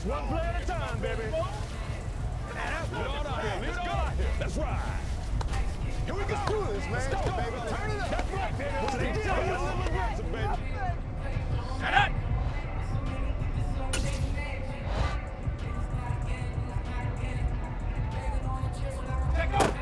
One play at a time, baby. Leave it on out here. Leave it on out here. Let's ride. Here we go. Let's do this, man. Let's go, baby. Turn it up. That's right, baby. What they do? A little aggressive, baby. Shut up. Take off.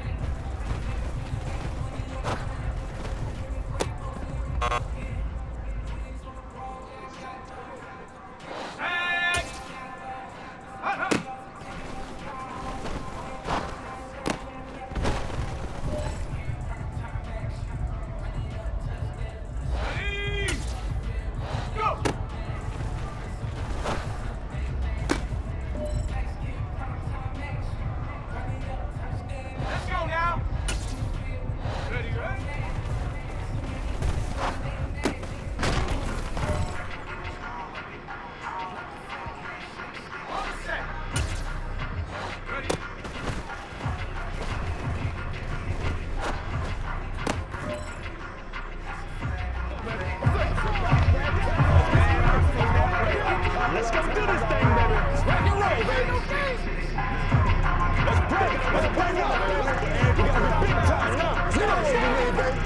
Let's go do this thing, baby. Rock and roll, baby. Let's play now, baby. We gotta be big time now. Zero over here, baby.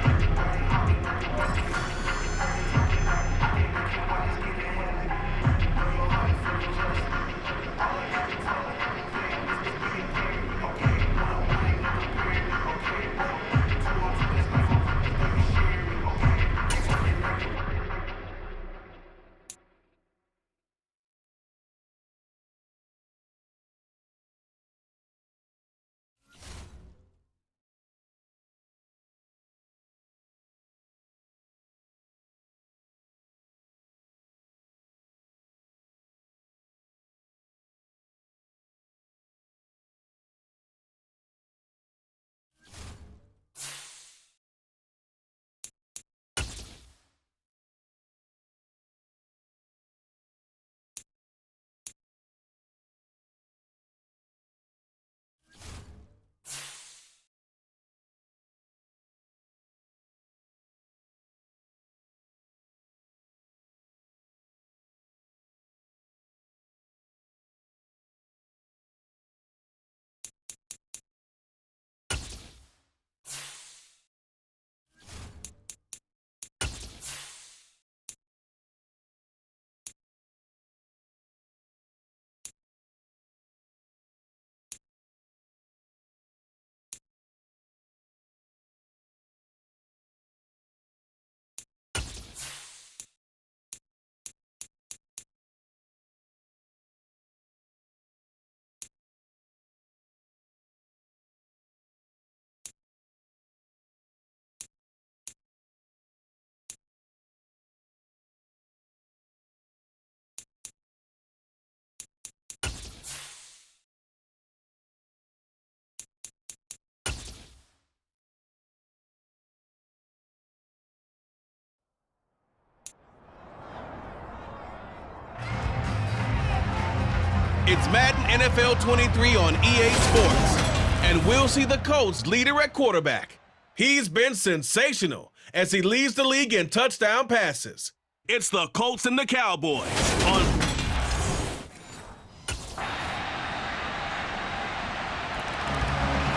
It's Madden NFL 23 on EA Sports, and we'll see the Colts leader at quarterback. He's been sensational as he leads the league in touchdown passes. It's the Colts and the Cowboys on...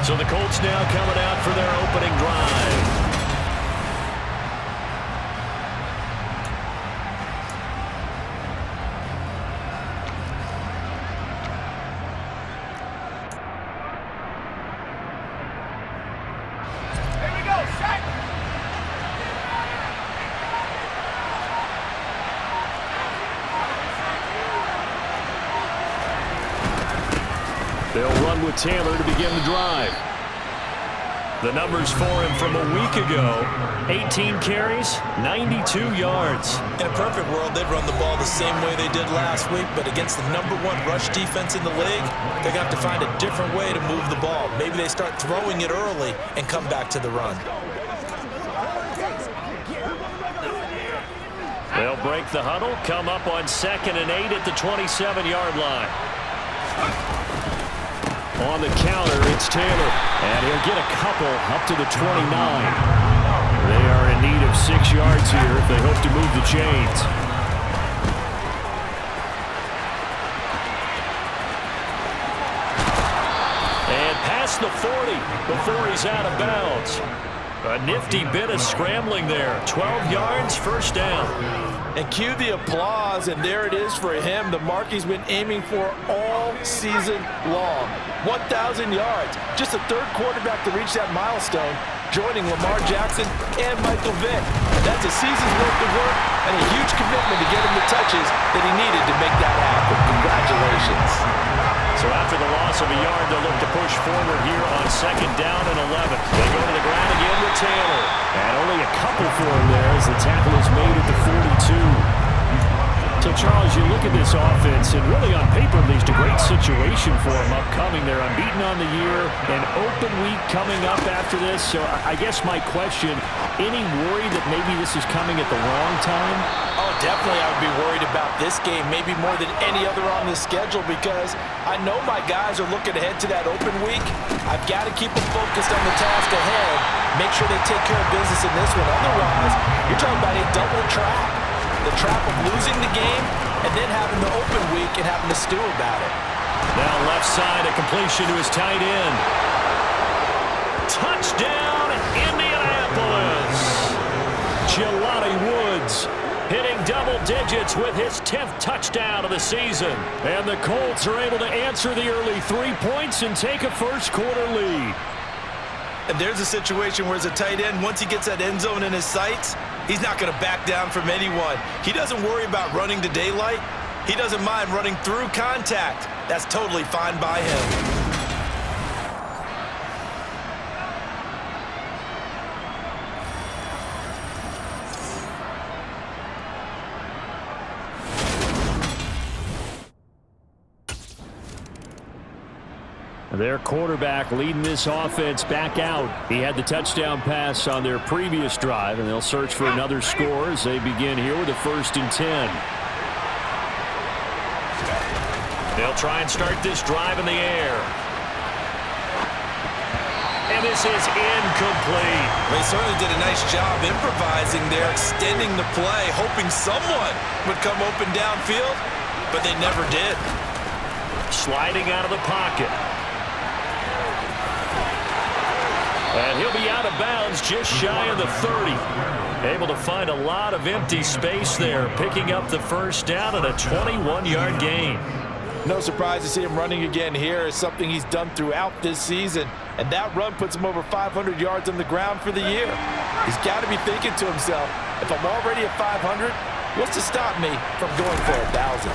So the Colts now coming out for their opening drive. They'll run with Taylor to begin the drive. The numbers for him from a week ago: 18 carries, 92 yards. In a perfect world, they'd run the ball the same way they did last week, but against the #1 rush defense in the league, they're going to have to find a different way to move the ball. Maybe they start throwing it early and come back to the run. They'll break the huddle, come up on 2nd and 8 at the 27-yard line. On the counter, it's Taylor, and he'll get a couple up to the 29. They are in need of 6 yards here if they hope to move the chains. past the 40 before he's out of bounds. A nifty bit of scrambling there. 12 yards, first down. And cue the applause, and there it is for him, the mark he's been aiming for all season long. 1,000 yards. Just the third quarterback to reach that milestone, joining Lamar Jackson and Michael Vick. That's a season's worth of work and a huge commitment to get him the touches that he needed to make that happen. Congratulations. So after the loss of a yard, they'll look to push forward here on second down and 11. They go to the ground again with Taylor. And only a couple for him there as the tackle is made at the 42. So, Charles, you look at this offense, and really on paper, at least, a great situation for them upcoming. They're unbeaten on the year, an open week coming up after this. So I guess my question, any worry that maybe this is coming at the wrong time? Oh, definitely I would be worried about this game, maybe more than any other on the schedule, because I know my guys are looking ahead to that open week. I've got to keep them focused on the task ahead, make sure they take care of business in this one. Otherwise, you're talking about a double trap. The trap of losing the game and then having the open week and having to stew about it. Now left side, a completion to his tight end. Touchdown, Indianapolis. Jelani Woods hitting double digits with his 10th touchdown of the season. And the Colts are able to answer the early 3 points and take a first quarter lead. And there's a situation where as a tight end, once he gets that end zone in his sights, he's not going to back down from anyone. He doesn't worry about running to daylight. He doesn't mind running through contact. That's totally fine by him. Their quarterback leading this offense back out. He had the touchdown pass on their previous drive, and they'll search for another score as they begin here with a 1st and 10. They'll try and start this drive in the air. And this is incomplete. They certainly did a nice job improvising there, extending the play, hoping someone would come open downfield, but they never did. Sliding out of the pocket. And he'll be out of bounds just shy of the 30. Able to find a lot of empty space there, picking up the first down and a 21-yard gain. No surprise to see him running again here. It's something he's done throughout this season. And that run puts him over 500 yards on the ground for the year. He's got to be thinking to himself, if I'm already at 500, what's to stop me from going for 1,000?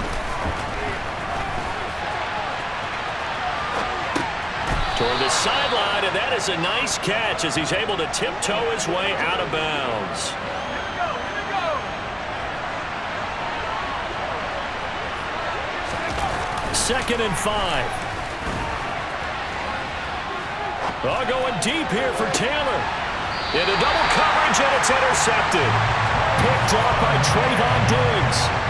Toward the sideline, and that is a nice catch as he's able to tiptoe his way out of bounds. 2nd and 5. Oh, going deep here for Taylor. Into double coverage, and it's intercepted. Picked off by Trayvon Diggs.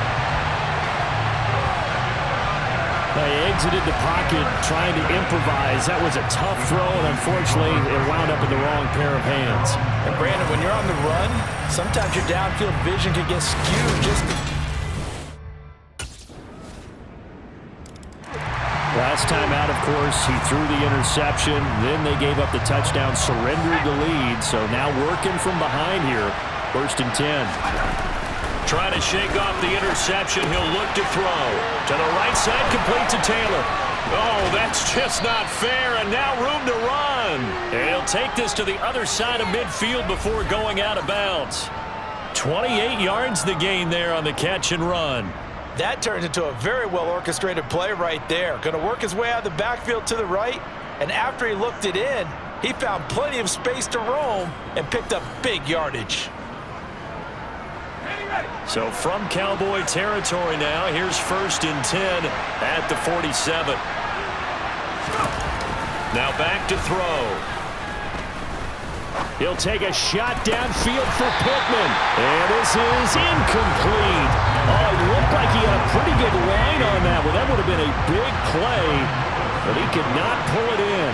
They exited the pocket trying to improvise. That was a tough throw, and unfortunately, it wound up in the wrong pair of hands. And Brandon, when you're on the run, sometimes your downfield vision can get skewed just... Last time out, of course, he threw the interception. Then they gave up the touchdown, surrendered the lead. So now working from behind here. 1st and 10. Trying to shake off the interception. He'll look to throw. To the right side, complete to Taylor. Oh, that's just not fair, and now room to run. And he'll take this to the other side of midfield before going out of bounds. 28 yards the gain there on the catch and run. That turns into a very well-orchestrated play right there. Going to work his way out of the backfield to the right, and after he looked it in, he found plenty of space to roam and picked up big yardage. So from Cowboy territory now, here's 1st and 10 at the 47. Now back to throw. He'll take a shot downfield for Pittman. And this is incomplete. Oh, it looked like he had a pretty good line on that one. That would have been a big play, but he could not pull it in.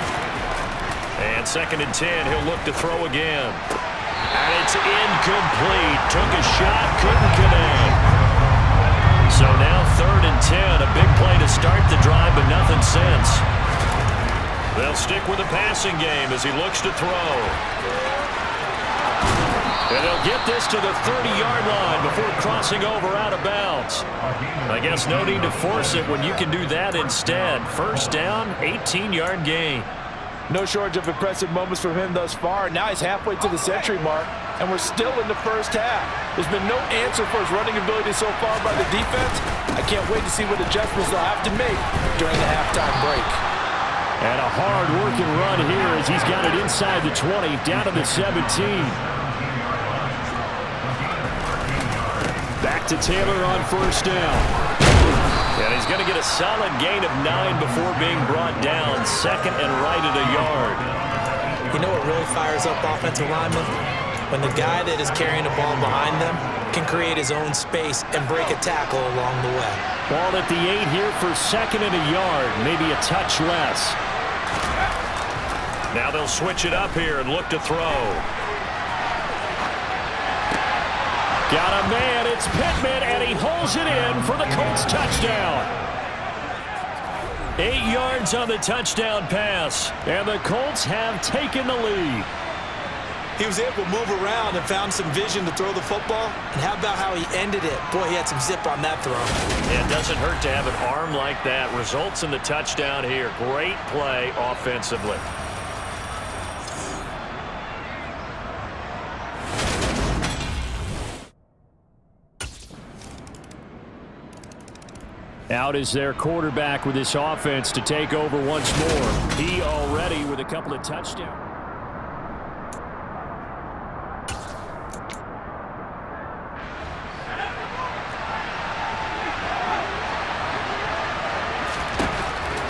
And 2nd and 10, he'll look to throw again. And it's incomplete. Took a shot, couldn't connect. So now 3rd and 10. A big play to start the drive, but nothing since. They'll stick with the passing game as he looks to throw. And they'll get this to the 30-yard line before crossing over out of bounds. I guess no need to force it when you can do that instead. First down, 18-yard gain. No shortage of impressive moments from him thus far. Now he's halfway to the century mark, and we're still in the first half. There's been no answer for his running ability so far by the defense. I can't wait to see what adjustments they'll have to make during the halftime break. And a hard-working run here as he's got it inside the 20, down to the 17. Back to Taylor on first down. And he's going to get a solid gain of 9 before being brought down. Second and right at a yard. You know what really fires up offensive linemen? When the guy that is carrying the ball behind them can create his own space and break a tackle along the way. Ball at the 8 here for second and a yard, maybe a touch less. Now they'll switch it up here and look to throw. Got a man, it's Pittman, and he holds it in for the Colts touchdown. 8 yards on the touchdown pass, and the Colts have taken the lead. He was able to move around and found some vision to throw the football. And how about how he ended it? Boy, he had some zip on that throw. Yeah, it doesn't hurt to have an arm like that. Results in the touchdown here. Great play offensively. Out is their quarterback with this offense to take over once more. He already with a couple of touchdowns.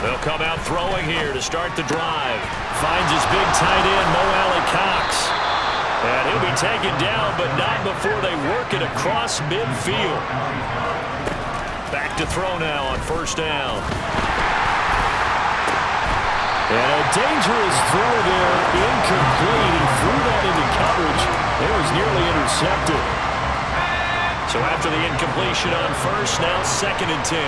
They'll come out throwing here to start the drive. Finds his big tight end, Mo Alley-Cox. And he'll be taken down, but not before they work it across midfield. Back to throw now on first down. And a dangerous throw there, incomplete. He threw that into coverage. It was nearly intercepted. So after the incompletion on first, now second and 10.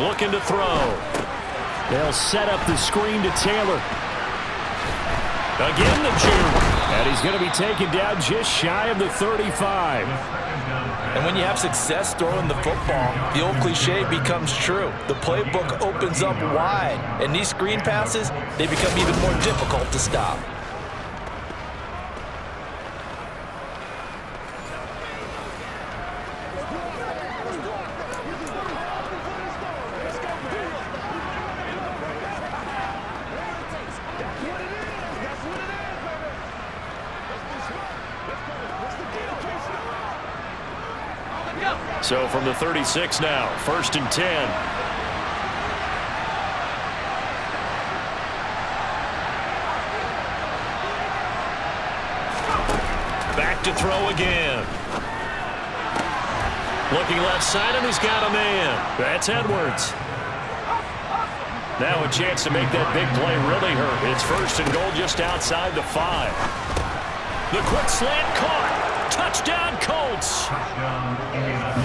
Looking to throw. They'll set up the screen to Taylor. Again the juke. And he's going to be taken down just shy of the 35. And when you have success throwing the football, the old cliche becomes true. The playbook opens up wide. And these screen passes, they become even more difficult to stop. So from the 36 now, first and 10. Back to throw again. Looking left side, and he's got a man. That's Edwards. Now a chance to make that big play really hurt. It's first and goal just outside the 5. The quick slant caught. Touchdown Colts.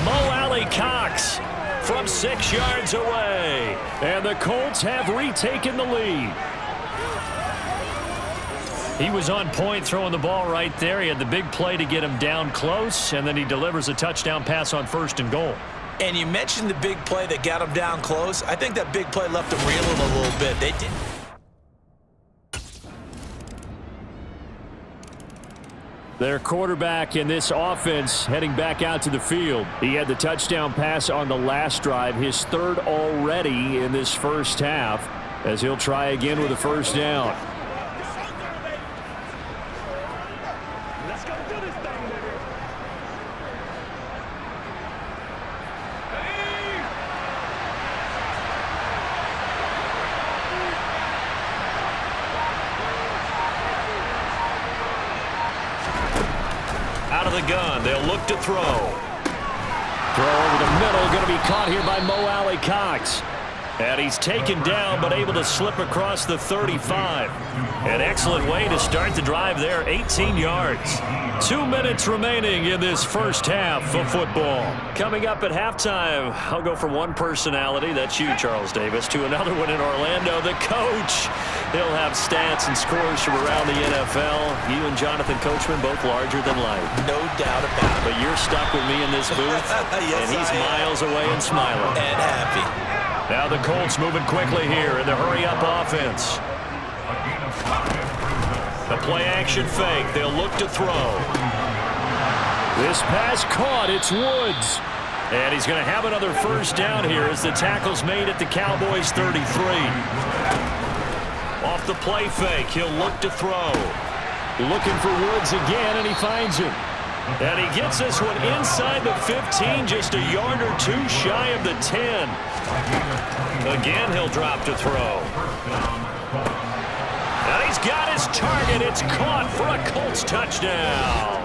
Mo Alley-Cox from 6 yards away. And the Colts have retaken the lead. He was on point throwing the ball right there. He had the big play to get him down close, and then he delivers a touchdown pass on first and goal. And you mentioned the big play that got him down close. I think that big play left him reeling a little bit. They did. Their quarterback in this offense heading back out to the field. He had the touchdown pass on the last drive, his third already in this first half, as he'll try again with a first down. Let's go do this thing, baby. Out of the gun, they'll look to throw. Throw over the middle, going to be caught here by Mo Alley-Cox. And he's taken down, but able to slip across the 35. An excellent way to start the drive there, 18 yards. 2 minutes remaining in this first half of football. Coming up at halftime, I'll go from one personality, that's you, Charles Davis, to another one in Orlando, the coach. He'll have stats and scores from around the NFL. You and Jonathan Coachman, both larger than life. No doubt about it. But you're stuck with me in this booth, yes, and he's miles away and smiling. And happy. Now the Colts moving quickly here in the hurry-up offense. The play-action fake. They'll look to throw. This pass caught. It's Woods. And he's going to have another first down here as the tackle's made at the Cowboys' 33. Off the play fake, he'll look to throw. Looking for Woods again, and he finds him. And he gets this one inside the 15, just a yard or two shy of the 10. Again, he'll drop to throw. And he's got his target. It's caught for a Colts touchdown.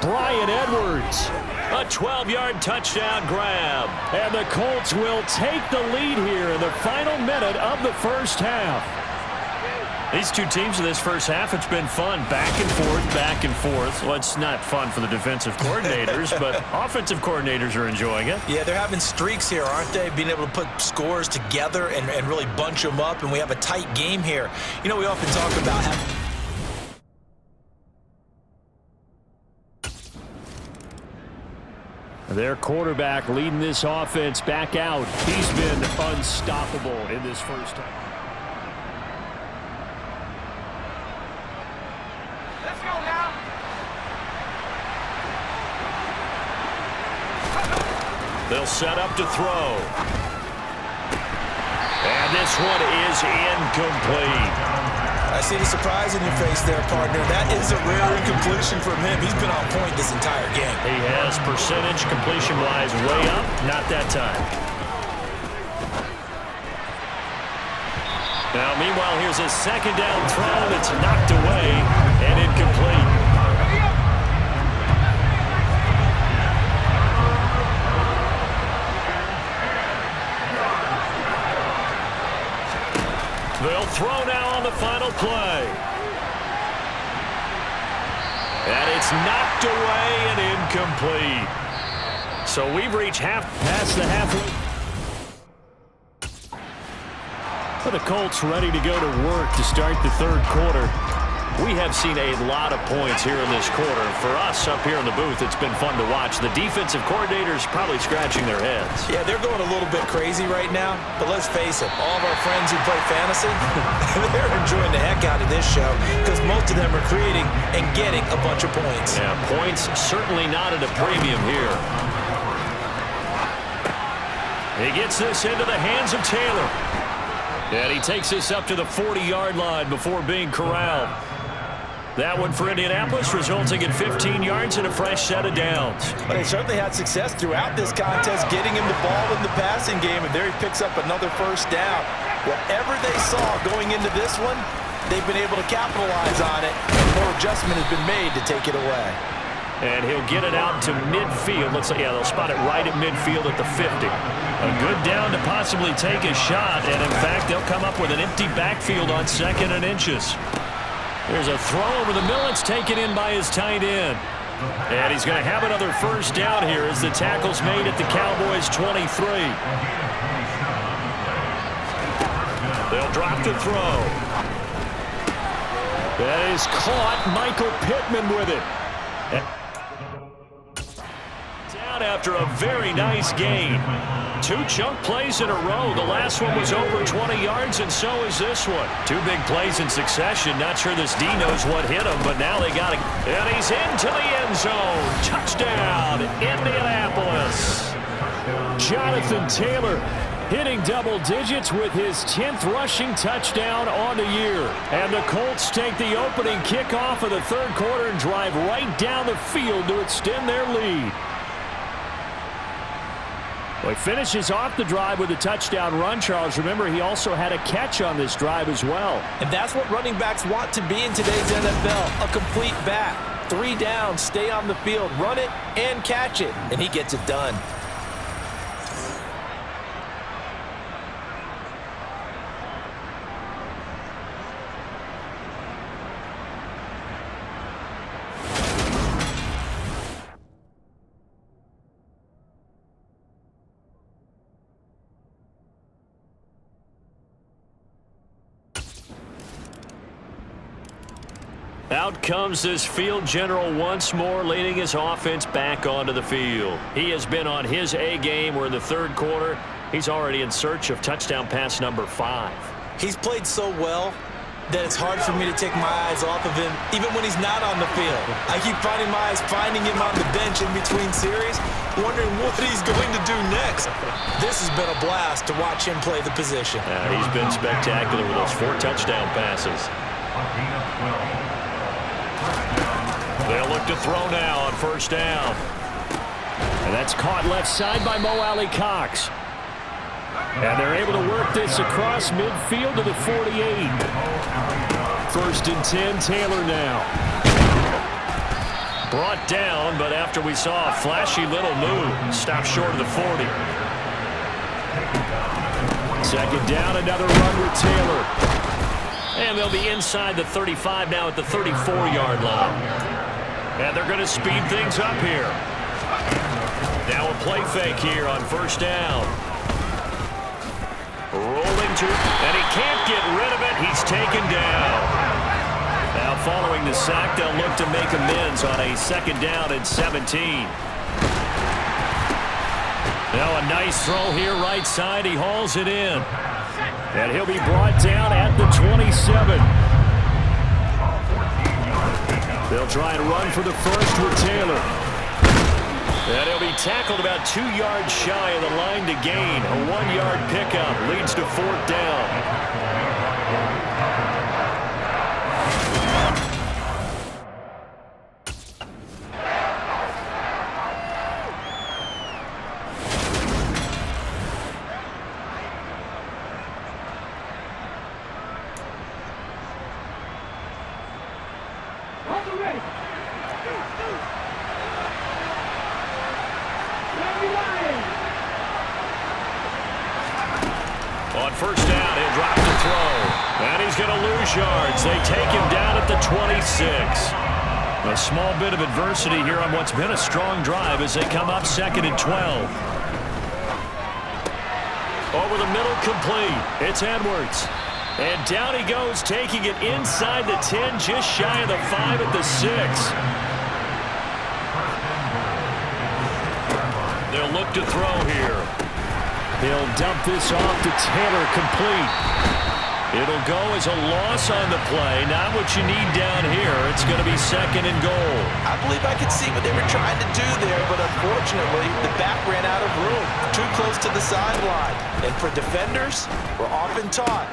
Bryan Edwards, a 12-yard touchdown grab. And the Colts will take the lead here in the final minute of the first half. These two teams in this first half, it's been fun. Back and forth, back and forth. Well, it's not fun for the defensive coordinators, but offensive coordinators are enjoying it. Yeah, they're having streaks here, aren't they? Being able to put scores together and really bunch them up, and we have a tight game here. You know, we often talk about having... Their quarterback leading this offense back out. He's been unstoppable in this first half. They'll set up to throw. And this one is incomplete. I see the surprise in your face there, partner. That is a rare incompletion from him. He's been on point this entire game. He has percentage completion-wise way up. Not that time. Now, meanwhile, here's a second down throw that's knocked away and incomplete. They'll throw now on the final play. And it's knocked away and incomplete. So we've reached past the halfway. The Colts ready to go to work to start the third quarter. We have seen a lot of points here in this quarter. For us up here in the booth, it's been fun to watch. The defensive coordinators probably scratching their heads. Yeah, they're going a little bit crazy right now, but let's face it, all of our friends who play fantasy, they're enjoying the heck out of this show because most of them are creating and getting a bunch of points. Yeah, points certainly not at a premium here. He gets this into the hands of Taylor. And he takes this up to the 40-yard line before being corralled. That one for Indianapolis, resulting in 15 yards and a fresh set of downs. But they certainly had success throughout this contest, getting him the ball in the passing game, and there he picks up another first down. Whatever they saw going into this one, they've been able to capitalize on it, and no adjustment has been made to take it away. And he'll get it out to midfield. Looks like, yeah, they'll spot it right at midfield at the 50. A good down to possibly take a shot, and in fact, they'll come up with an empty backfield on 2nd and inches. There's a throw over the middle. It's taken in by his tight end. And he's going to have another first down here as the tackle's made at the Cowboys' 23. They'll drop to throw. That is caught. Michael Pittman with it. Down after a very nice game. 2 chunk plays in a row. The last one was over 20 yards, and so is this one. 2 big plays in succession. Not sure this D knows what hit him, but now they got it. And he's into the end zone. Touchdown, Indianapolis. Jonathan Taylor hitting double digits with his 10th rushing touchdown on the year. And the Colts take the opening kickoff of the third quarter and drive right down the field to extend their lead. Well, he finishes off the drive with a touchdown run, Charles. Remember, he also had a catch on this drive as well. And that's what running backs want to be in today's NFL, a complete back. 3 downs, stay on the field, run it, and catch it. And he gets it done. Out comes this field general once more, leading his offense back onto the field. He has been on his A game. We're in the third quarter. He's already in search of touchdown pass number 5. He's played so well that it's hard for me to take my eyes off of him, even when he's not on the field. I keep finding my eyes finding him on the bench in between series, wondering what he's going to do next. This has been a blast to watch him play the position. He's been spectacular with those 4 touchdown passes. They'll look to throw now on first down. And that's caught left side by Mo Alley Cox. And they're able to work this across midfield to the 48. First and 10, Taylor now. Brought down, but after we saw a flashy little move, stopped short of the 40. Second down, another run with Taylor. And they'll be inside the 35 now at the 34-yard line. And they're going to speed things up here. Now a play fake here on first down. Rolling to, and he can't get rid of it. He's taken down. Now following the sack, they'll look to make amends on a second down and 17. Now a nice throw here right side. He hauls it in. And he'll be brought down at the 27. They'll try and run for the first with Taylor. And he'll be tackled about 2 yards shy of the line to gain. A 1-yard pickup leads to fourth down. On first down, he'll drop the throw. And he's going to lose yards. They take him down at the 26. A small bit of adversity here on what's been a strong drive as they come up second and 12. Over the middle, complete. It's Edwards. And down he goes, taking it inside the 10, just shy of the 5 at the 6. They'll look to throw here. He'll dump this off to Taylor, complete. It'll go as a loss on the play. Not what you need down here. It's going to be second and goal. I believe I could see what they were trying to do there, but unfortunately, the back ran out of room. Too close to the sideline. And for defenders, we're often taught,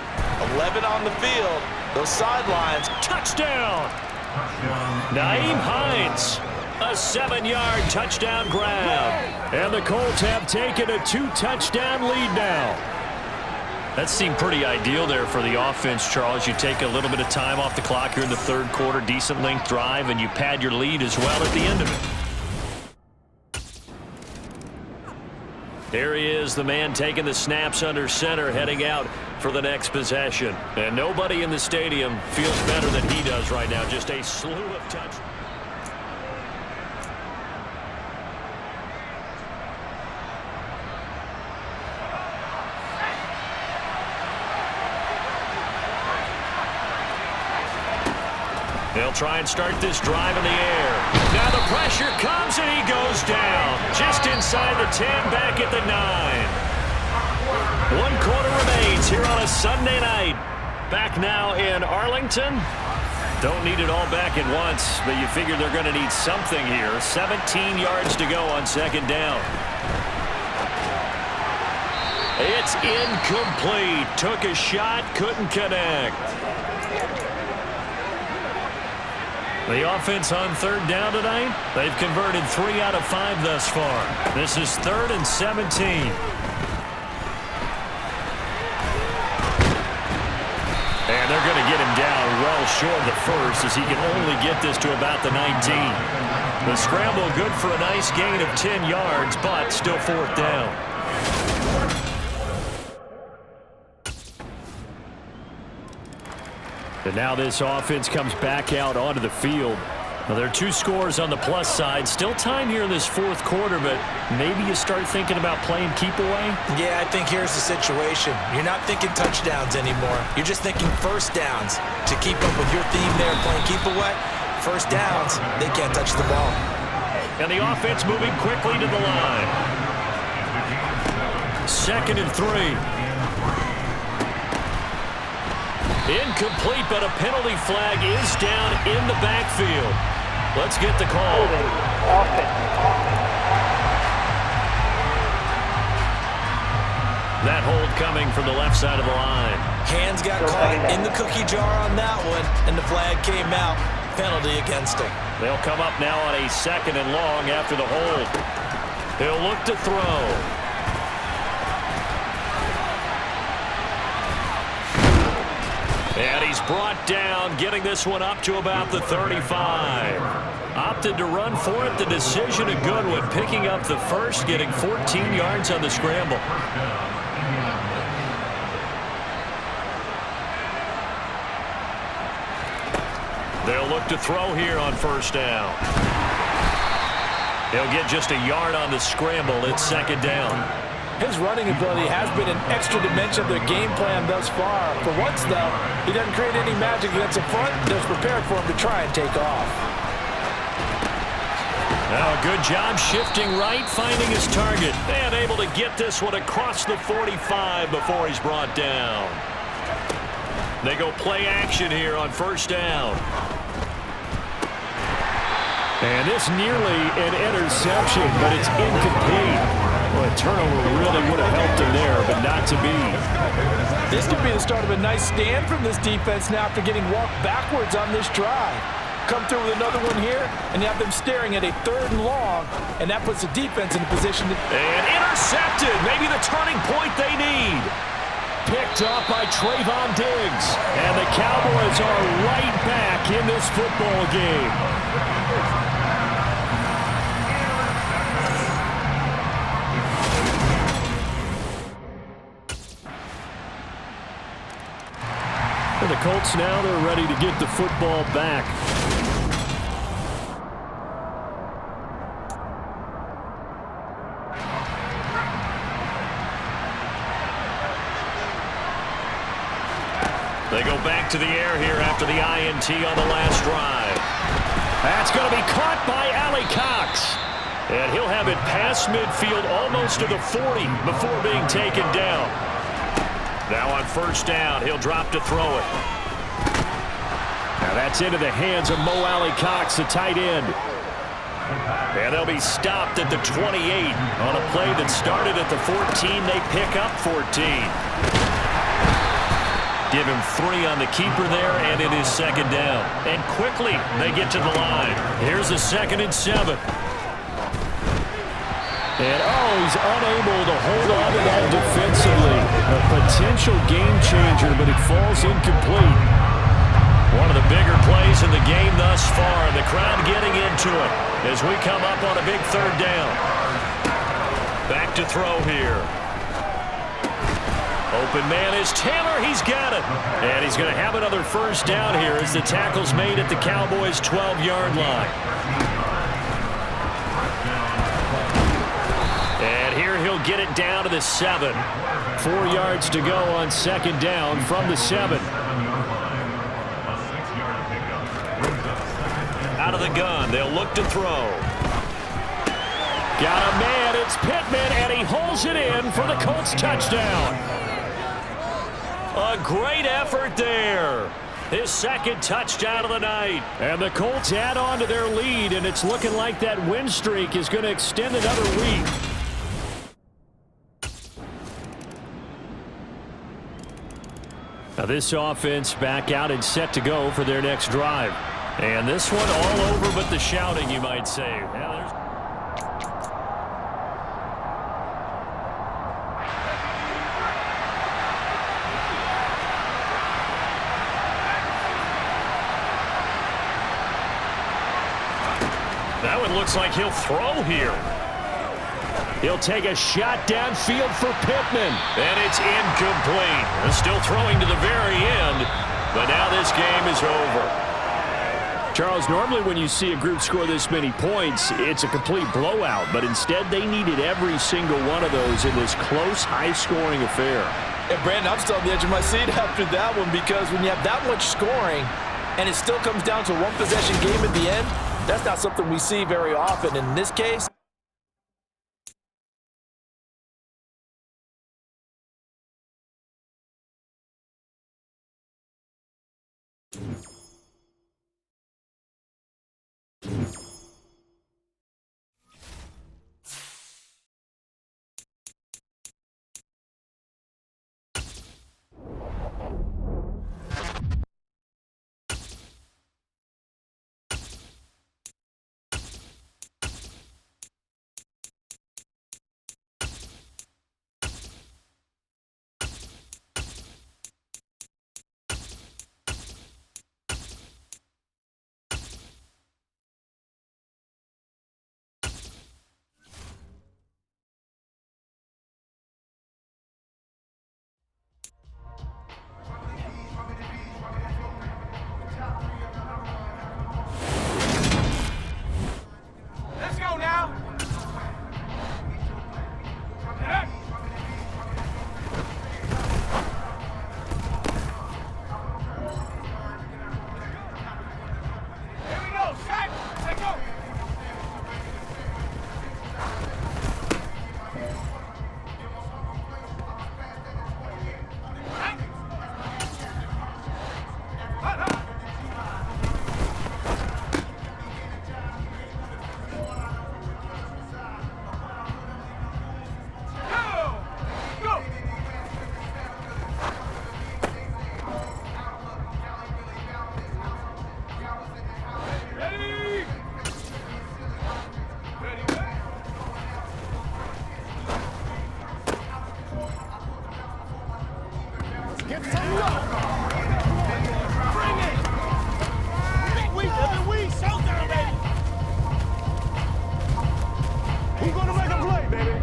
11 on the field, those sidelines. Touchdown! Nyheim Hines. A 7-yard touchdown grab. And the Colts have taken a 2-touchdown lead now. That seemed pretty ideal there for the offense, Charles. You take a little bit of time off the clock here in the third quarter, decent length drive, and you pad your lead as well at the end of it. There he is, the man taking the snaps under center, heading out for the next possession. And nobody in the stadium feels better than he does right now. Just a slew of touchdowns. They'll try and start this drive in the air. Now the pressure comes and he goes down. Just inside the 10, back at the 9. 1 quarter remains here on a Sunday night. Back now in Arlington. Don't need it all back at once, but you figure they're going to need something here. 17 yards to go on second down. It's incomplete. Took a shot, couldn't connect. The offense on third down tonight, they've converted 3 out of 5 thus far. This is 3rd and 17. And they're going to get him down well short of the first as he can only get this to about the 19. The scramble good for a nice gain of 10 yards, but still fourth down. And now this offense comes back out onto the field. Well, there are 2 scores on the plus side. Still time here in this fourth quarter, but maybe you start thinking about playing keep away? Yeah, I think here's the situation. You're not thinking touchdowns anymore. You're just thinking first downs. To keep up with your theme there, playing keep away, first downs, they can't touch the ball. And the offense moving quickly to the line. 2nd and 3. Incomplete, but a penalty flag is down in the backfield. Let's get the call. That hold coming from the left side of the line. Hands got caught in the cookie jar on that one, and the flag came out. Penalty against him. They'll come up now on a 2nd and long after the hold. He'll look to throw. And he's brought down, getting this one up to about the 35. Opted to run for it. The decision a good one. Picking up the first, getting 14 yards on the scramble. They'll look to throw here on first down. He'll get just a yard on the scramble. It's 2nd down. His running ability has been an extra dimension of their game plan thus far. For once, though, he doesn't create any magic against the front. They're prepared for him to try and take off. Now, good job shifting right, finding his target, and able to get this one across the 45 before he's brought down. They go play action here on first down. And this nearly an interception, but it's incomplete. Well, a turnover really would have helped him there, but not to be. This could be the start of a nice stand from this defense now after getting walked backwards on this drive. Come through with another one here, and you have them staring at a 3rd and long, and that puts the defense in a position to... And intercepted, maybe the turning point they need. Picked up by Trayvon Diggs. And the Cowboys are right back in this football game. For the Colts now, they're ready to get the football back. They go back to the air here after the INT on the last drive. That's going to be caught by Allie Cox. And he'll have it past midfield almost to the 40 before being taken down. Now on first down, he'll drop to throw it. Now that's into the hands of Mo Allie Cox, the tight end. And they'll be stopped at the 28 on a play that started at the 14. They pick up 14. Give him 3 on the keeper there, and it is 2nd down. And quickly, they get to the line. Here's a 2nd and 7. And, he's unable to hold on to that defensively. A potential game changer, but it falls incomplete. One of the bigger plays in the game thus far, and the crowd getting into it as we come up on a big 3rd down. Back to throw here. Open man is Taylor. He's got it. And he's going to have another first down here as the tackle's made at the Cowboys' 12-yard line. And here he'll get it down to the 7. 4 yards to go on 2nd down from the 7. Out of the gun. They'll look to throw. Got a man. It's Pittman, and he holds it in for the Colts touchdown. A great effort there. His 2nd touchdown of the night. And the Colts add on to their lead, and it's looking like that win streak is going to extend another week. Now this offense back out and set to go for their next drive. And this one all over but the shouting, you might say. Yeah, that one looks like he'll throw here. He'll take a shot downfield for Pittman. And it's incomplete. They're still throwing to the very end, but now this game is over. Charles, normally when you see a group score this many points, it's a complete blowout, but instead they needed every single one of those in this close, high-scoring affair. And Brandon, I'm still on the edge of my seat after that one, because when you have that much scoring and it still comes down to a one-possession game at the end, that's not something we see very often. In this case, Let's go now. Here we go, Shaq. Let's go. Get some love. Bring it. Big week, every week. Showdown, baby. Who's gonna make a play, baby?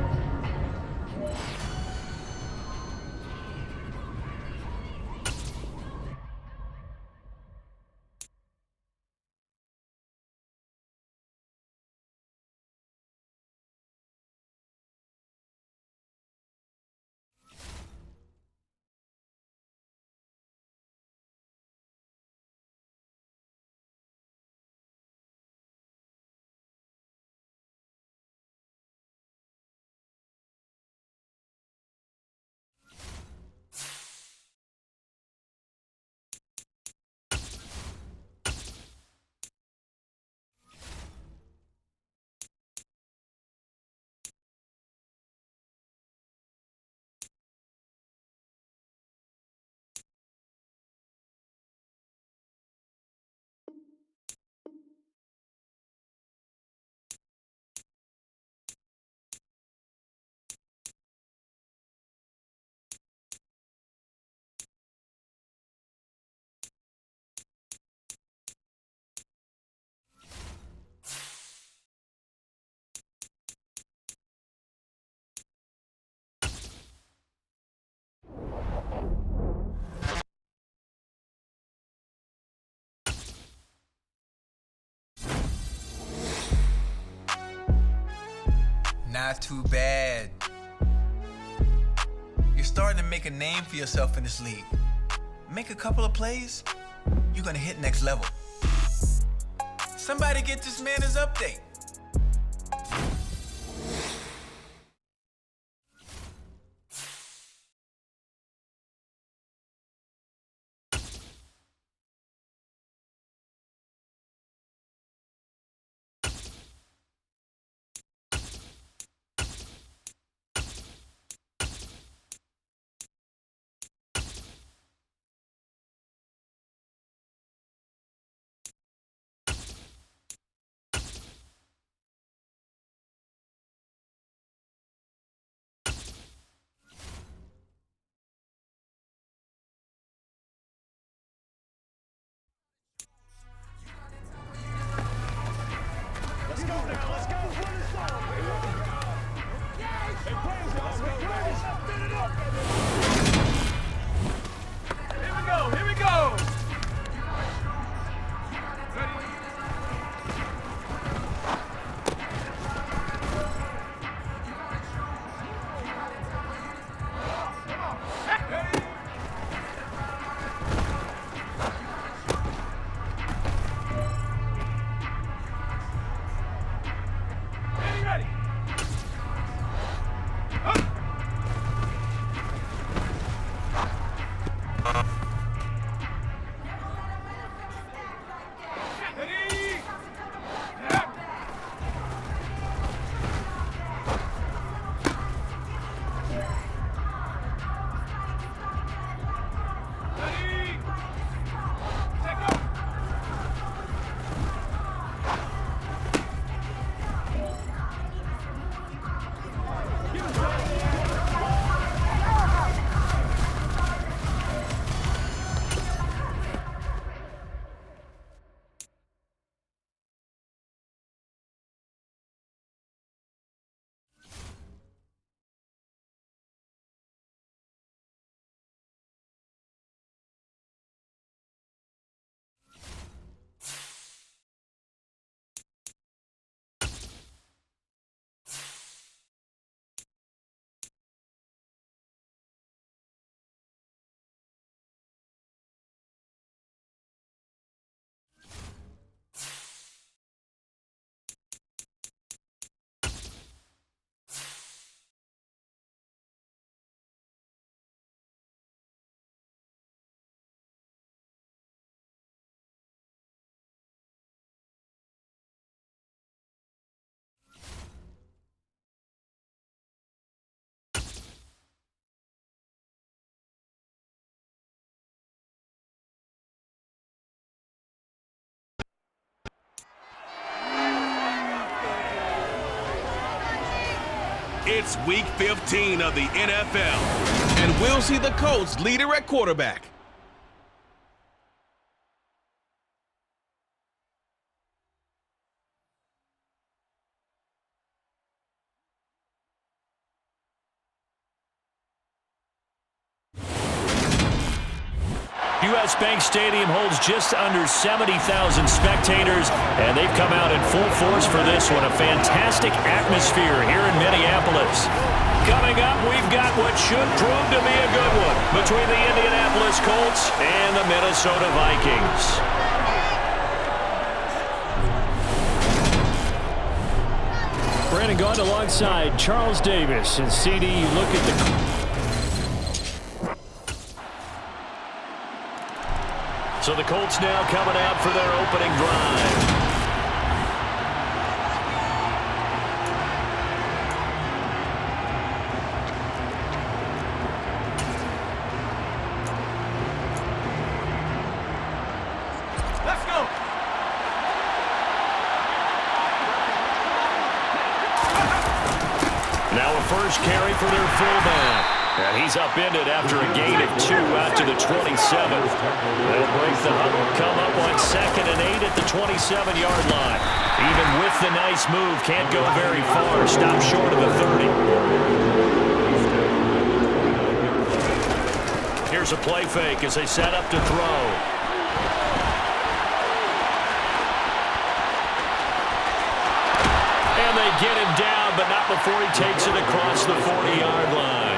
Not too bad. You're starting to make a name for yourself in this league. Make a couple of plays, you're gonna hit next level. Somebody get this man his update. It's Week 15 of the NFL, and we'll see the Colts leader at quarterback. U.S. Bank Stadium holds just under 70,000 spectators, and they've come out in full force for this one. A fantastic atmosphere here in Minneapolis. Coming up, we've got what should prove to be a good one between the Indianapolis Colts and the Minnesota Vikings. Brandon Gaudin alongside Charles Davis. And CD, you look at the... So the Colts now coming out for their opening drive. Let's go. Now a first carry for their fullback. And he's upended after a gain of 2 out to the 27. They'll break the huddle, come up on 2nd and 8 at the 27-yard line. Even with the nice move, can't go very far. Stop short of the 30. Here's a play fake as they set up to throw. And they get him down, but not before he takes it across the 40-yard line.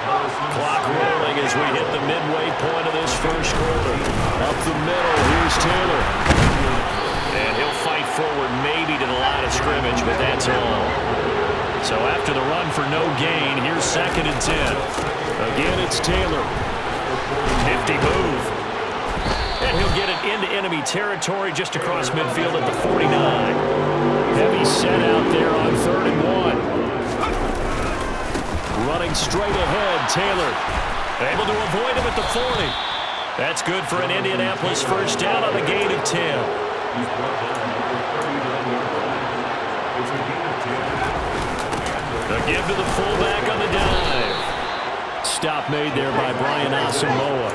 Clock rolling as we hit the midway point of this first quarter. Up the middle, here's Taylor. And he'll fight forward maybe to the line of scrimmage, but that's all. So after the run for no gain, here's 2nd and 10. Again, it's Taylor. Nifty move. And he'll get it into enemy territory just across midfield at the 49. Heavy set out there on 3rd and 1. Running straight ahead, Taylor. Able to avoid him at the 40. That's good for an Indianapolis first down on a gain of 10. A give to the fullback on the dive. Stop made there by Brian Asamoah.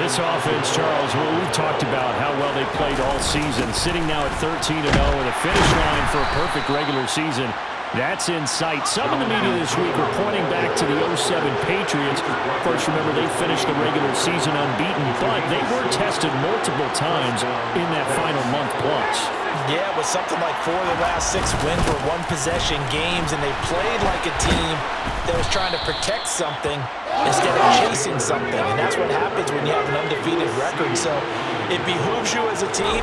This offense, Charles, we've talked about how well they played all season, sitting now at 13-0 with a finish line for a perfect regular season. That's in sight. Some of the media this week are pointing back to the 07 Patriots. Of course, remember, they finished the regular season unbeaten, but they were tested multiple times in that final month plus. Yeah, with something like 4 of the last 6 wins were one-possession games, and they played like a team that was trying to protect something instead of chasing something. And that's what happens when you have an undefeated record. So it behooves you as a team,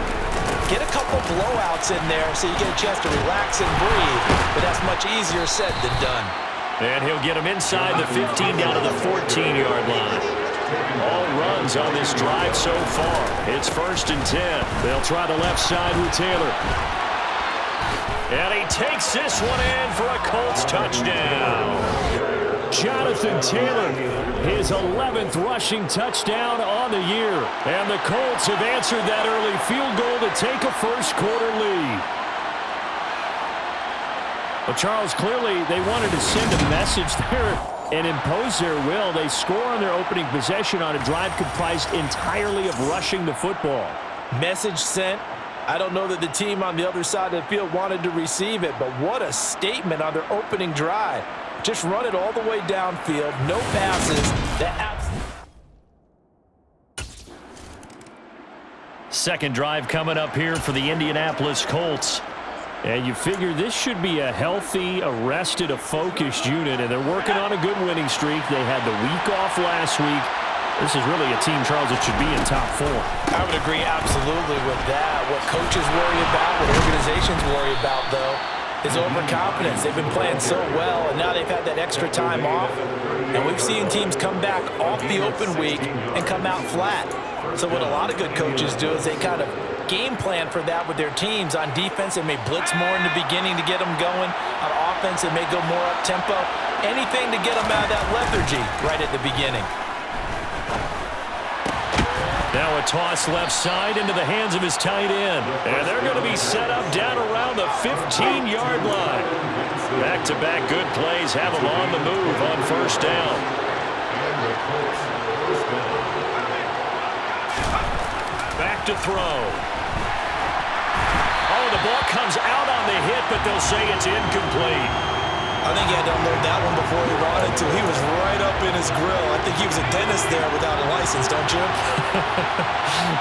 get a couple blowouts in there so you get a chance to relax and breathe. But that's much easier said than done. And he'll get him inside the 15 down to the 14-yard line. All runs on this drive so far. It's 1st and 10. They'll try the left side with Taylor. And he takes this one in for a Colts touchdown. Jonathan Taylor, his 11th rushing touchdown on the year. And the Colts have answered that early field goal to take a first-quarter lead. Well, Charles, clearly they wanted to send a message there and impose their will. They score on their opening possession on a drive comprised entirely of rushing the football. Message sent. I don't know that the team on the other side of the field wanted to receive it, but what a statement on their opening drive. Just run it all the way downfield, no passes. Second drive coming up here for the Indianapolis Colts. And you figure this should be a healthy, a rested, a focused unit, and they're working on a good winning streak. They had the week off last week. This is really a team, Charles, that should be in top 4. I would agree absolutely with that. What coaches worry about, what organizations worry about, though, is overconfidence. They've been playing so well, and now they've had that extra time off. And we've seen teams come back off the open week and come out flat. So what a lot of good coaches do is they kind of game plan for that with their teams. On defense, they may blitz more in the beginning to get them going. On offense, they may go more up-tempo. Anything to get them out of that lethargy right at the beginning. Now a toss left side into the hands of his tight end. And they're going to be set up down around the 15-yard line. Back-to-back good plays have him on the move on first down. Back to throw. Oh, the ball comes out on the hit, but they'll say it's incomplete. I think he had to unload that one before he wanted to. He was right up in his grill. I think he was a dentist there without a license, don't you?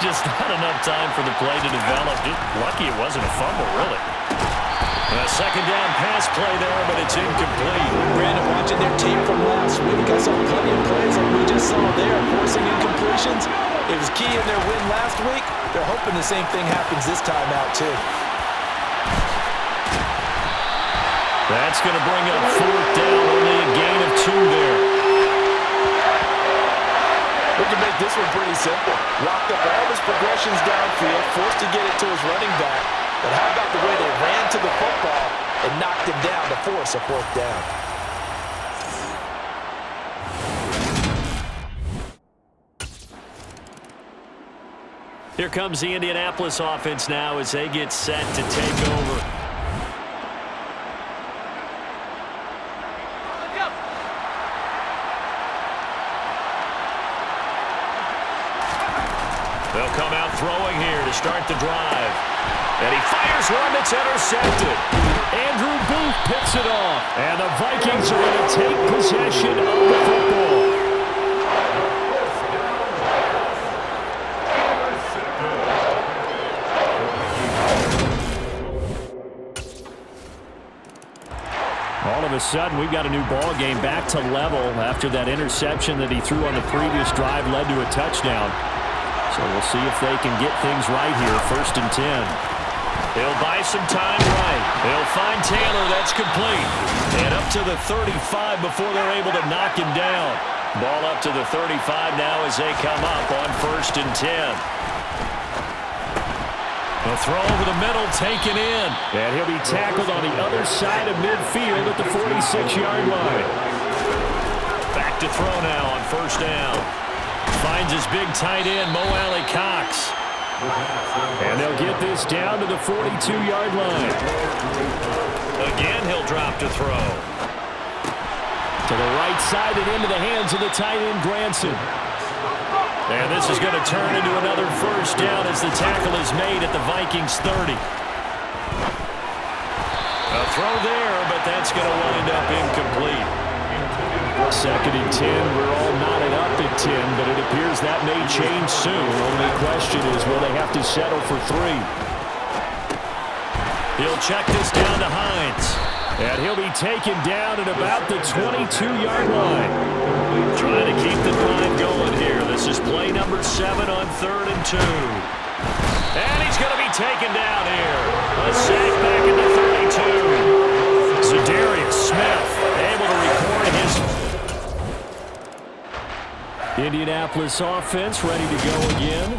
Just not enough time for the play to develop. Just lucky it wasn't a fumble, really. A second down pass play there, but it's incomplete. Brandon, watching their tape from last week, I saw plenty of plays like we just saw there, forcing incompletions. It was key in their win last week. They're hoping the same thing happens this time out, too. That's going to bring up fourth down, only a gain of 2 there. We can make this one pretty simple. Locked up all his progressions downfield, forced to get it to his running back. But how about the way they ran to the football and knocked him down to force a fourth down? Here comes the Indianapolis offense now as they get set to take over. They'll come out throwing here to start the drive. And he fires one that's intercepted. Andrew Booth picks it off. And the Vikings are going to take possession of the football. All of a sudden, we've got a new ball game back to level after that interception that he threw on the previous drive led to a touchdown. So we'll see if they can get things right here. 1st and 10. He'll buy some time right. They'll find Taylor. That's complete. And up to the 35 before they're able to knock him down. Ball up to the 35 now as they come up on 1st and 10. A throw over the middle, taken in. And he'll be tackled on the other side of midfield at the 46-yard line. Back to throw now on 1st down. Finds his big tight end, Mo Alley Cox. And they'll get this down to the 42-yard line. Again, he'll drop to throw. To the right side and into the hands of the tight end, Granson. And this is going to turn into another 1st down as the tackle is made at the Vikings 30. A throw there, but that's going to wind up incomplete. 2nd and 10. We're all knotted up at 10, but it appears that may change soon. Only question is, will they have to settle for 3? He'll check this down to Hines. And he'll be taken down at about the 22-yard line. Trying to keep the drive going here. This is play number 7 on 3rd and 2. And he's going to be taken down here. A sack back in the 32. Za'Darius Smith able to record his... Indianapolis offense ready to go again.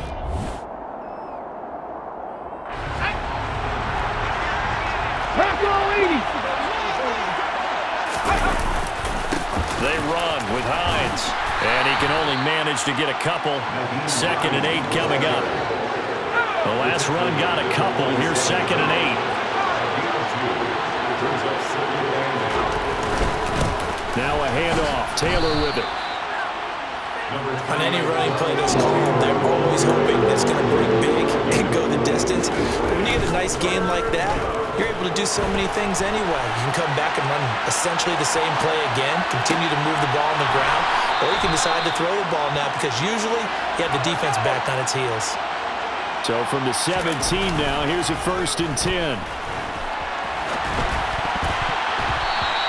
They run with Hines. And he can only manage to get a couple. 2nd and 8 coming up. The last run got a couple. Here's 2nd and 8. Now a handoff. Taylor with it. On any running play that's called, they're always hoping that it's going to break big and go the distance. When you get a nice game like that, you're able to do so many things anyway. You can come back and run essentially the same play again, continue to move the ball on the ground, or you can decide to throw the ball now because usually you have the defense back on its heels. So from the 17 now, here's a 1st and 10.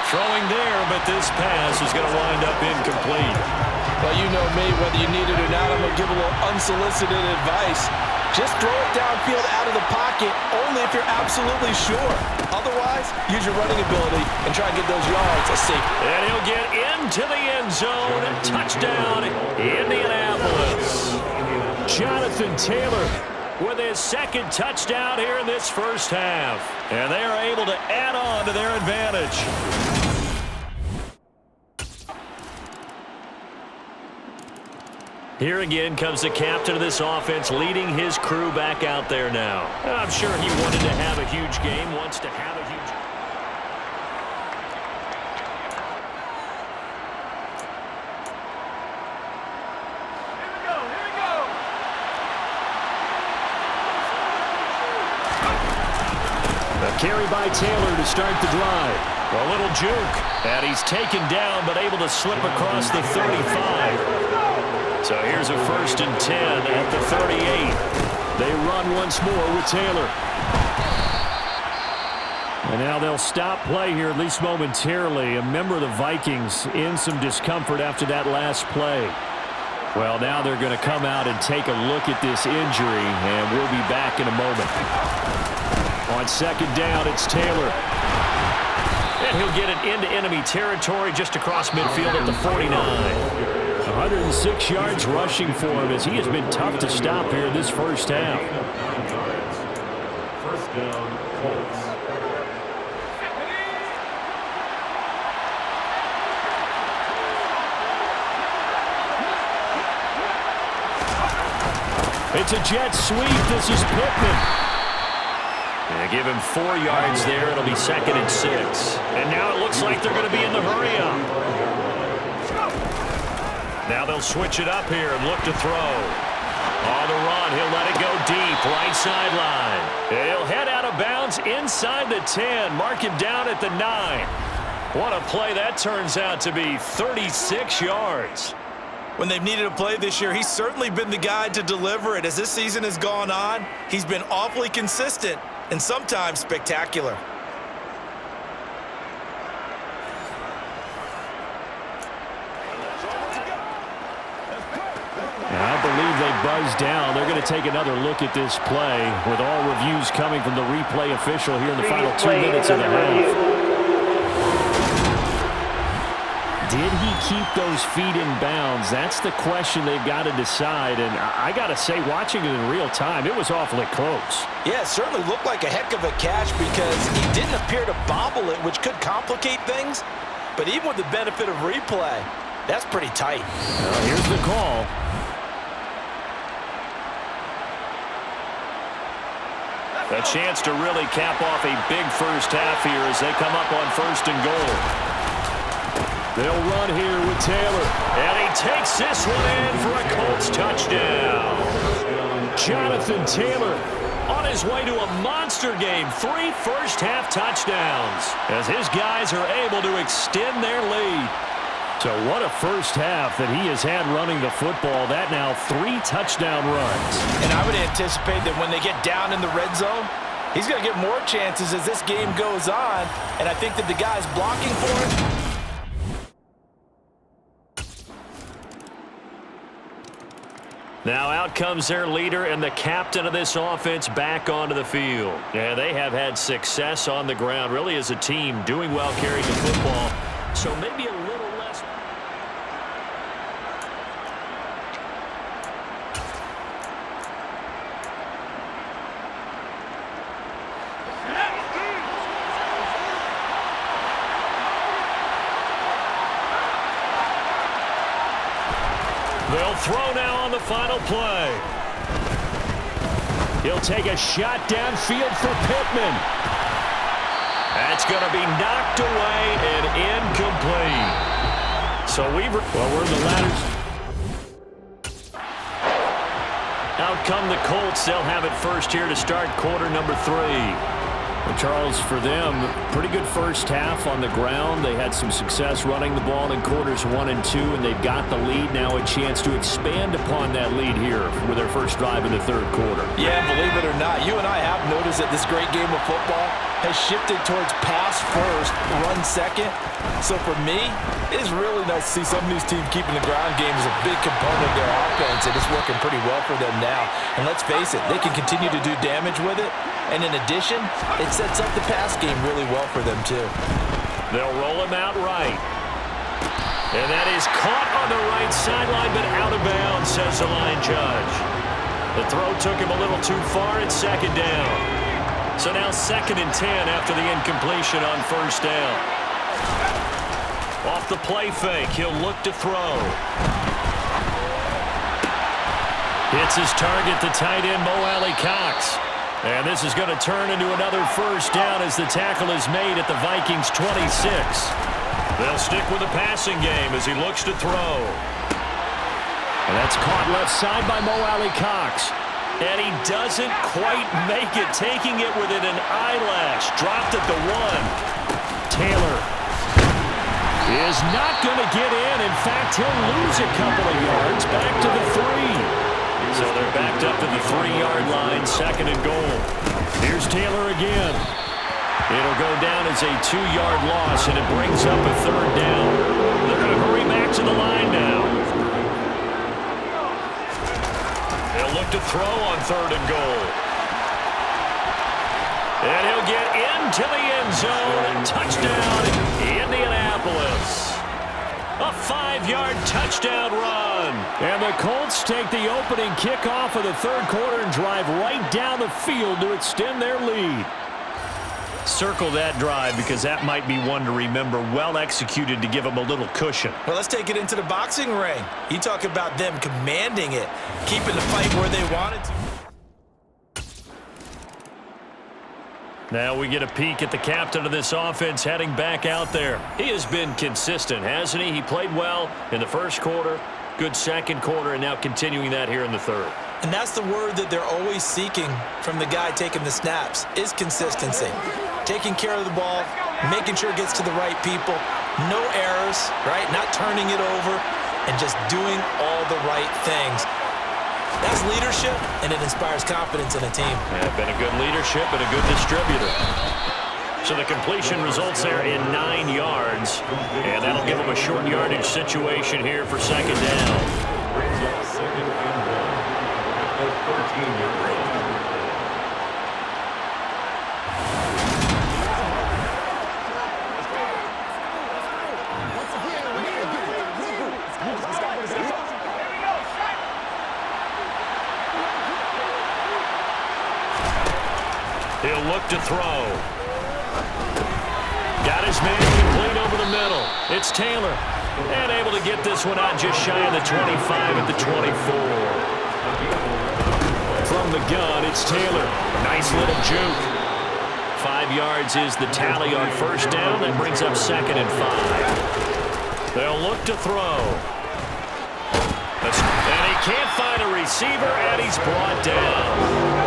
Throwing there, but this pass is going to wind up incomplete. Well, you know me, whether you need it or not, I'm going to give a little unsolicited advice. Just throw it downfield out of the pocket, only if you're absolutely sure. Otherwise, use your running ability and try and get those yards a safety. And he'll get into the end zone and touchdown, Indianapolis. Jonathan Taylor with his 2nd touchdown here in this 1st half. And they are able to add on to their advantage. Here again comes the captain of this offense, leading his crew back out there now. I'm sure he wanted to have a huge game, wants to have a huge... A carry by Taylor to start the drive. A little juke. And he's taken down, but able to slip across the 35. So here's a 1st and 10 at the 38. They run once more with Taylor. And now they'll stop play here, at least momentarily. A member of the Vikings in some discomfort after that last play. Well, now they're going to come out and take a look at this injury, and we'll be back in a moment. On 2nd down, it's Taylor. And he'll get it into enemy territory just across midfield at the 49. 106 yards rushing for him as he has been tough to stop here in this first half. First down, Colts. It's a jet sweep. This is Pittman. They give him 4 yards there. It'll be 2nd and 6. And now it looks like they're going to be in the hurry-up. Now they'll switch it up here and look to throw. On the run, he'll let it go deep, right sideline. He'll head out of bounds inside the 10. Mark him down at the 9. What a play that turns out to be, 36 yards. When they've needed a play this year, he's certainly been the guy to deliver it. As this season has gone on, he's been awfully consistent and sometimes spectacular. I believe they buzzed down. They're going to take another look at this play with all reviews coming from the replay official here in the final 2 minutes of the half. Did he keep those feet in bounds? That's the question they've got to decide. And I got to say, watching it in real time, it was awfully close. Yeah, it certainly looked like a heck of a catch because he didn't appear to bobble it, which could complicate things. But even with the benefit of replay, that's pretty tight. Here's the call. A chance to really cap off a big first half here as they come up on 1st and goal. They'll run here with Taylor. And he takes this one in for a Colts touchdown. Jonathan Taylor on his way to a monster game. 3 first-half touchdowns as his guys are able to extend their lead. So what a first half that he has had running the football. That now 3 touchdown runs. And I would anticipate that when they get down in the red zone, he's going to get more chances as this game goes on. And I think that the guys blocking for him, now out comes their leader and the captain of this offense back onto the field. Yeah, they have had success on the ground, really as a team, doing well carrying the football. So maybe a little less. They'll throw now on the final play. He'll take a shot downfield for Pittman. That's going to be knocked away and incomplete. So we're in the latter. Out come the Colts. They'll have it first here to start quarter number 3. Well, Charles, for them, pretty good first half on the ground. They had some success running the ball in quarters 1 and 2, and they've got the lead now, a chance to expand upon that lead here with their first drive in the 3rd quarter. Yeah, believe it or not, you and I have noticed that this great game of football has shifted towards pass first, run second. So for me, it is really nice to see some of these teams keeping the ground game as a big component of their offense, and it's working pretty well for them now. And let's face it, they can continue to do damage with it. And in addition, it sets up the pass game really well for them, too. They'll roll him out right. And that is caught on the right sideline, but out of bounds, says the line judge. The throw took him a little too far at 2nd down. So now 2nd and 10 after the incompletion on 1st down. Off the play fake, he'll look to throw. Hits his target, the tight end, Mo Alley-Cox. And this is going to turn into another first down as the tackle is made at the Vikings 26. They'll stick with the passing game as he looks to throw. And that's caught left side by Mo Alley-Cox. And he doesn't quite make it, taking it within an eyelash. Dropped at the 1. Taylor is not going to get in. In fact, he'll lose a couple of yards back to the 3. So they're backed up to the 3-yard line, 2nd and goal. Here's Taylor again. It'll go down as a 2-yard loss, and it brings up a 3rd down. They're going to hurry back to the line now. They'll look to throw on 3rd and goal. And he'll get into the end zone. Touchdown, Indianapolis. A 5-yard touchdown run. And the Colts take the opening kickoff of the 3rd quarter and drive right down the field to extend their lead. Circle that drive because that might be one to remember. Well executed to give them a little cushion. Well, let's take it into the boxing ring. You talk about them commanding it, keeping the fight where they wanted to. Now we get a peek at the captain of this offense heading back out there. He has been consistent, hasn't he? He played well in the 1st quarter, good 2nd quarter, and now continuing that here in the 3rd. And that's the word that they're always seeking from the guy taking the snaps, is consistency. Taking care of the ball, making sure it gets to the right people, no errors, right? Not turning it over, and just doing all the right things. That's leadership, and it inspires confidence in a team. Yeah, been a good leadership and a good distributor. So the completion results there in 9 yards, and that'll give them a short yardage situation here for 2nd down. He'll look to throw. Got his man complete over the middle. It's Taylor. And able to get this one out just shy of the 25 at the 24. From the gun, it's Taylor. Nice little juke. 5 yards is the tally on 1st down. That brings up 2nd and 5. They'll look to throw. And he can't find a receiver, and he's brought down.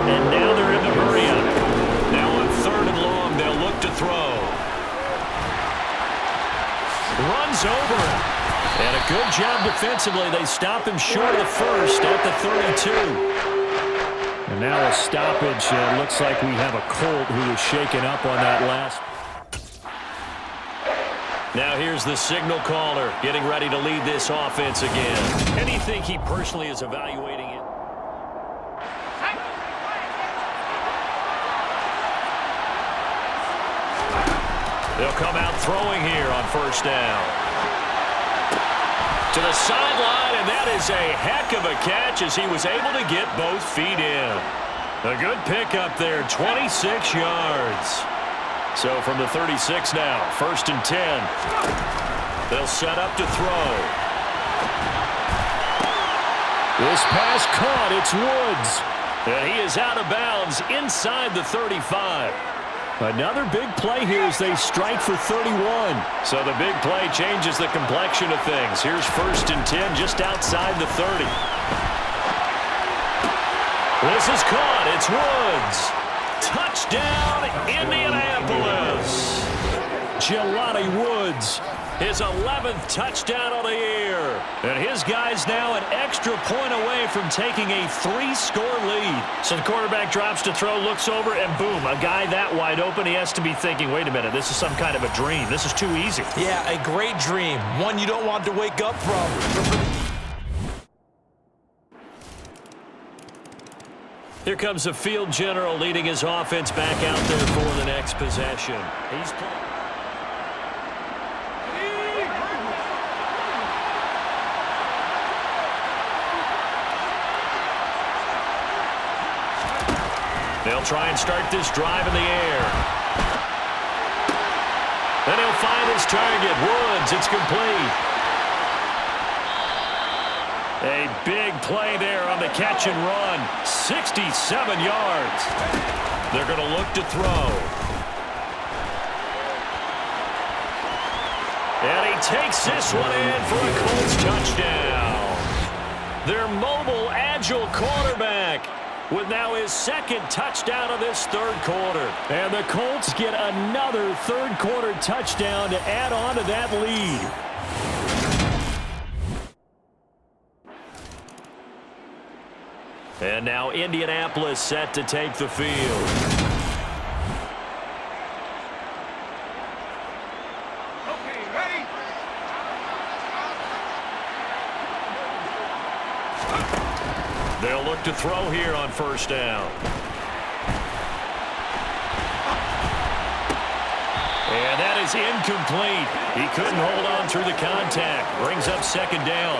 And now they're in the hurry-up. Now on 3rd and long, they'll look to throw. Runs over him. And a good job defensively. They stop him short of the 1st at the 32. And now a stoppage. Looks like we have a Colt who was shaken up on that last. Now here's the signal caller getting ready to lead this offense again. And do you think he personally is evaluating it? They'll come out throwing here on 1st down. To the sideline, and that is a heck of a catch as he was able to get both feet in. A good pickup there, 26 yards. So from the 36 now, 1st and 10. They'll set up to throw. This pass caught, it's Woods. And he is out of bounds inside the 35. Another big play here as they strike for 31. So the big play changes the complexion of things. Here's 1st and 10 just outside the 30. This is caught. It's Woods. Touchdown, Indianapolis. Jelani Woods, his 11th touchdown of the year. And his guy's now an extra point away from taking a 3-score lead. So the quarterback drops to throw, looks over, and boom, a guy that wide open, he has to be thinking, wait a minute, this is some kind of a dream. This is too easy. Yeah, a great dream. One you don't want to wake up from. Here comes the field general leading his offense back out there for the next possession. He's playing. They'll try and start this drive in the air. Then he'll find his target. Woods, it's complete. A big play there on the catch and run. 67 yards. They're going to look to throw. And he takes this one in for a Colts touchdown. Their mobile, agile quarterback with now his second touchdown of this third quarter. And the Colts get another third-quarter touchdown to add on to that lead. And now Indianapolis set to take the field. They'll look to throw here on first down. And that is incomplete. He couldn't hold on through the contact. Brings up second down.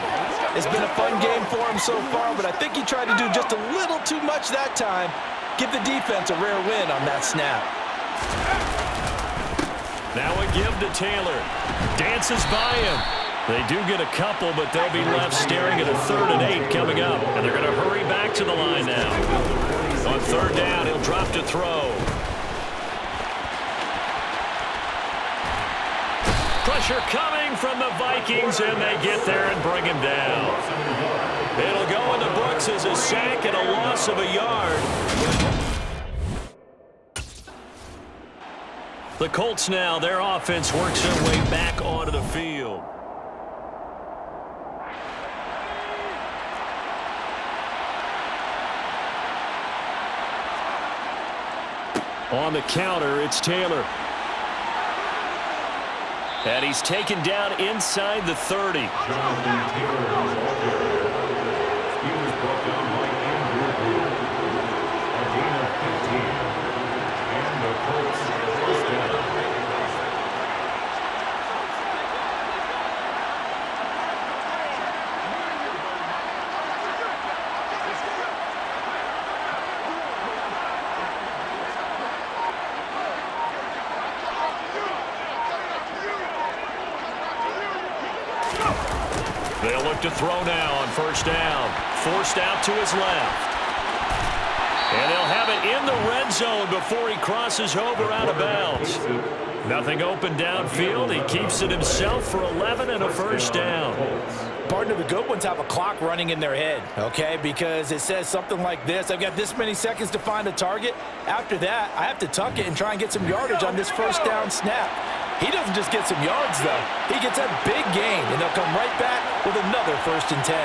It's been a fun game for him so far, but I think he tried to do just a little too much that time. Give the defense a rare win on that snap. Now a give to Taylor. Dances by him. They do get a couple, but they'll be left staring at a 3rd and 8 coming up. And they're going to hurry back to the line now. On third down, he'll drop to throw. Pressure coming from the Vikings, and they get there and bring him down. It'll go in the books as a sack and a loss of a yard. The Colts now, their offense works their way back onto the field. On the counter, it's Taylor. And he's taken down inside the 30. They'll look to throw now on first down. Forced out to his left. And they'll have it in the red zone before he crosses over out of bounds. Nothing open downfield. He keeps it himself for 11 and a first down. Partner, the good ones have a clock running in their head, okay? Because it says something like this. I've got this many seconds to find a target. After that, I have to tuck it and try and get some yardage on this first down snap. He doesn't just get some yards, though. He gets a big gain, and they'll come right back with another 1st and 10.